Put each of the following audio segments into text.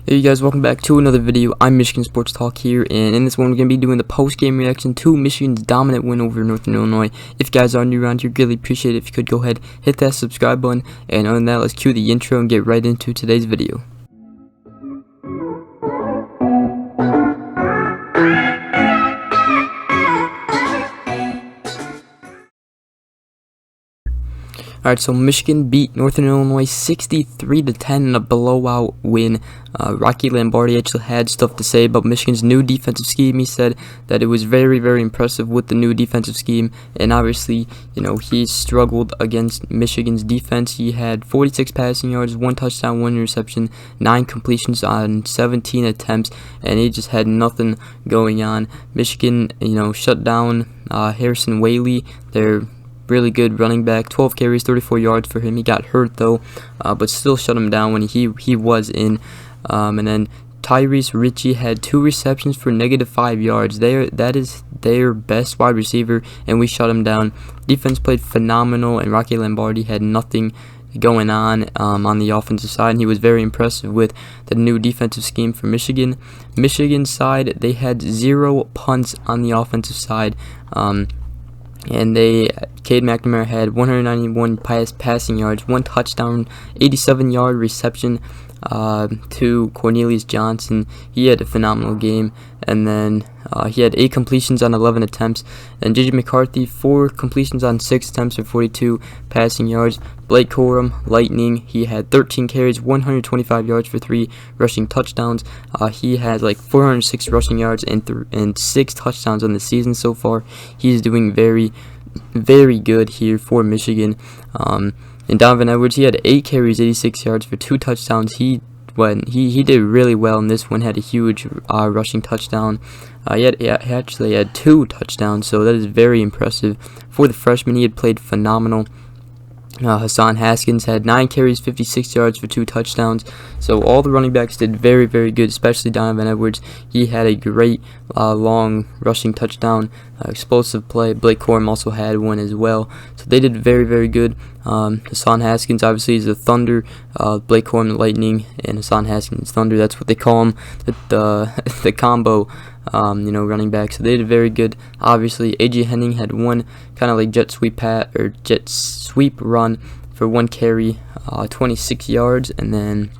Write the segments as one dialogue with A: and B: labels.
A: Hey you guys, welcome back to another video. I'm Michigan Sports Talk here, and in this one we're going to be doing the post-game reaction to Michigan's dominant win over Northern Illinois. If you guys are new around here, really appreciate it if you could go ahead, hit that subscribe button, and other than that, let's cue the intro and get right into today's video. Alright, so Michigan beat Northern Illinois 63-10 in a blowout win. Rocky Lombardi actually had stuff to say about Michigan's new defensive scheme. He said that it was very, very impressive with the new defensive scheme, and obviously, he struggled against Michigan's defense. He had 46 passing yards, 1 touchdown, 1 interception, 9 completions on 17 attempts, and he just had nothing going on. Michigan, shut down Harrison Whaley, their really good running back. 12 carries, 34 yards for him. He got hurt though, but still shut him down when he was in. And then Tyrese Ritchie had 2 receptions for -5 yards. That is their best wide receiver, and we shut him down. Defense played phenomenal, and Rocky Lombardi had nothing going on the offensive side, and he was very impressive with the new defensive scheme for Michigan. Michigan's side, they had 0 punts on the offensive side. And Cade McNamara had 191 passing yards, 1 touchdown, 87-yard reception to Cornelius Johnson. He had a phenomenal game. And then he had 8 completions on 11 attempts. And JJ McCarthy, 4 completions on 6 attempts for 42 passing yards. Blake Corum, Lightning, he had 13 carries, 125 yards for 3 rushing touchdowns. He had like 406 rushing yards and 6 touchdowns on the season so far. He's doing very, very good here for Michigan. And Donovan Edwards, he had 8 carries, 86 yards for 2 touchdowns. He did really well in this one. Had a huge rushing touchdown. He actually had 2 touchdowns, so that is very impressive for the freshman. He had played phenomenal. Hassan Haskins had 9 carries, 56 yards for 2 touchdowns. So all the running backs did very, very good, especially Donovan Edwards. He had a great long rushing touchdown, explosive play. Blake Corum also had one as well. So they did very, very good. Hassan Haskins obviously is the Thunder, Blake Corum the Lightning, and Hassan Haskins Thunder. That's what they call him, the combo. Running back. So they did very good. Obviously, AJ Henning had one kind of like jet sweep run for 1 carry, 26 yards, and then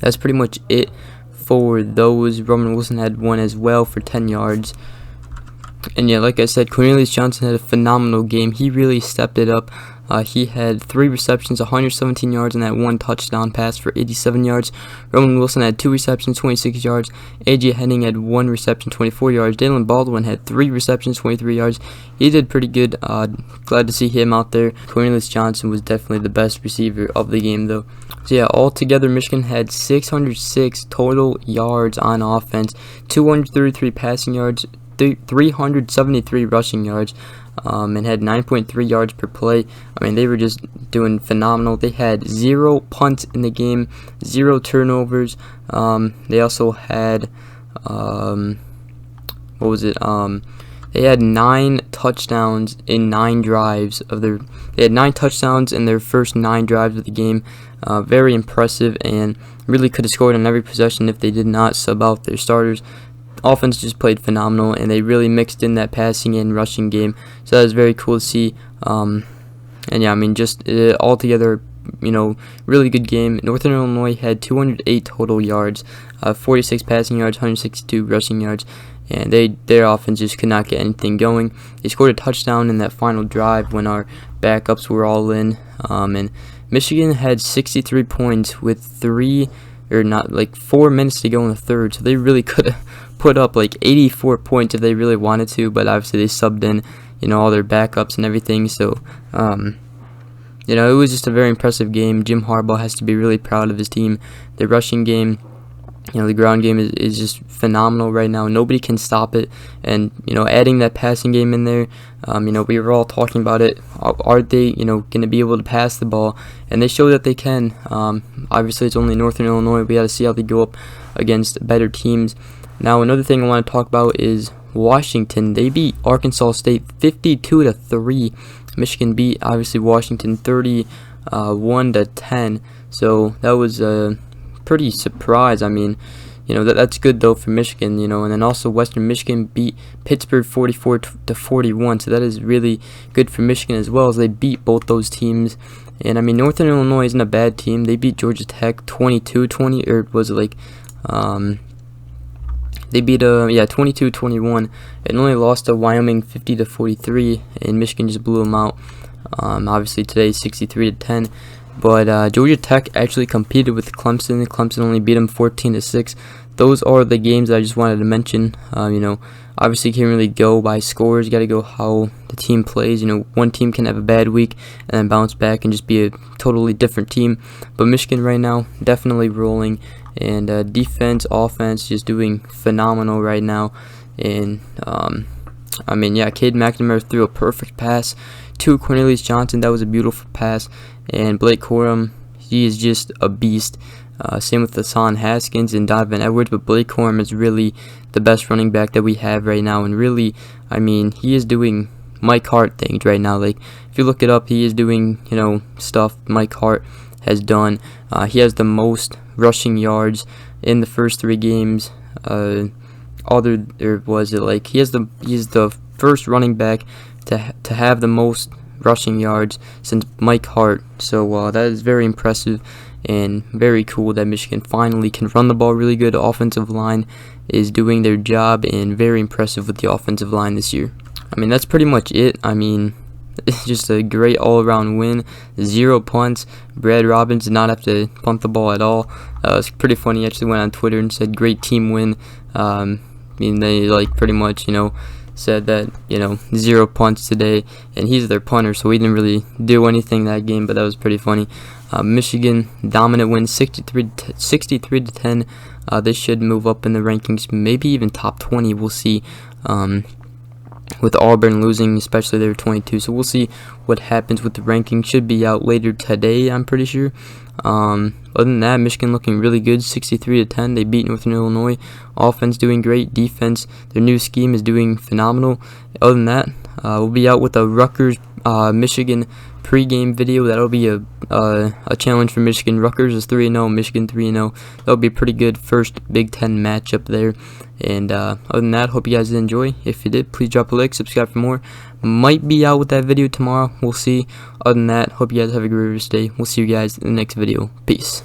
A: that's pretty much it for those. Roman Wilson had one as well for 10 yards. And yeah, like I said, Cornelius Johnson had a phenomenal game. He really stepped it up. He had 3 receptions, 117 yards, and that 1 touchdown pass for 87 yards. Roman Wilson had 2 receptions, 26 yards. AJ Henning had 1 reception, 24 yards. Dalen Baldwin had 3 receptions, 23 yards. He did pretty good. Glad to see him out there. Cornelius Johnson was definitely the best receiver of the game, though. So yeah, altogether, Michigan had 606 total yards on offense, 233 passing yards, 373 rushing yards, and had 9.3 yards per play. I mean, they were just doing phenomenal. They had 0 punts in the game, 0 turnovers. They also had they had 9 touchdowns in 9 drives of their. They had 9 touchdowns in their first 9 drives of the game. Very impressive, and really could have scored on every possession if they did not sub out their starters. Offense just played phenomenal, and they really mixed in that passing and rushing game. So that was very cool to see. And yeah, I mean, just altogether, really good game. Northern Illinois had 208 total yards, 46 passing yards, 162 rushing yards, and their offense just could not get anything going. They scored a touchdown in that final drive when our backups were all in. And Michigan had 63 points with 4 minutes to go in the third, so they really could have put up like 84 points if they really wanted to, but obviously they subbed in, all their backups and everything. So, it was just a very impressive game. Jim Harbaugh has to be really proud of his team. The rushing game, the ground game is just phenomenal right now. Nobody can stop it. And, adding that passing game in there, we were all talking about it. Are they, going to be able to pass the ball? And they show that they can. Obviously, it's only Northern Illinois. We got to see how they go up against better teams. Now, another thing I want to talk about is Washington. They beat Arkansas State 52-3. Michigan beat, obviously, Washington 31-10. So that was pretty surprised. I mean, that's good though for Michigan, and then also Western Michigan beat Pittsburgh 44-41, so that is really good for Michigan as well, as they beat both those teams. And I mean, Northern Illinois isn't a bad team. They beat Georgia Tech 22-20, or was it like they beat 22-21, and only lost to Wyoming 50-43, and Michigan just blew them out. Obviously today 63-10. But Georgia Tech actually competed with Clemson. Clemson only beat them 14-6. Those are the games I just wanted to mention. Obviously you can't really go by scores. You got to go how the team plays. One team can have a bad week and then bounce back and just be a totally different team. But Michigan right now definitely rolling, and defense, offense just doing phenomenal right now. And Cade McNamara threw a perfect pass to Cornelius Johnson. That was a beautiful pass. And Blake Corum, he is just a beast. Same with Hassan Haskins and Donovan Edwards, but Blake Corum is really the best running back that we have right now. And really, I mean, he is doing Mike Hart things right now. Like, if you look it up, he is doing, stuff Mike Hart has done. He has the most rushing yards in the first 3 games. He's the first running back to have the most rushing yards since Mike Hart. So that is very impressive and very cool that Michigan finally can run the ball really good. Offensive line is doing their job, and very impressive with the offensive line this year. I mean, that's pretty much it. I mean, it's just a great all-around win. 0 punts. Brad Robbins did not have to punt the ball at all. It's pretty funny. He actually went on Twitter and said, "Great team win." They pretty much, said that 0 punts today, and he's their punter, so he didn't really do anything that game, but that was pretty funny. Michigan dominant win, 63-10. They should move up in the rankings, maybe even top 20. We'll see. With Auburn losing, especially they're 22, so we'll see what happens with the ranking. Should be out later today, I'm pretty sure. Other than that, Michigan looking really good, 63-10. They beat Northern Illinois. Offense doing great. Defense, their new scheme is doing phenomenal. Other than that, we'll be out with a Rutgers Michigan pregame video. That'll be a challenge for Michigan. Rutgers is 3-0, Michigan 3-0. That'll be a pretty good first Big Ten matchup there. And other than that, hope you guys did enjoy. If you did, please drop a like, subscribe for more. Might be out with that video tomorrow. We'll see. Other than that, hope you guys have a great day. We'll see you guys in the next video. Peace.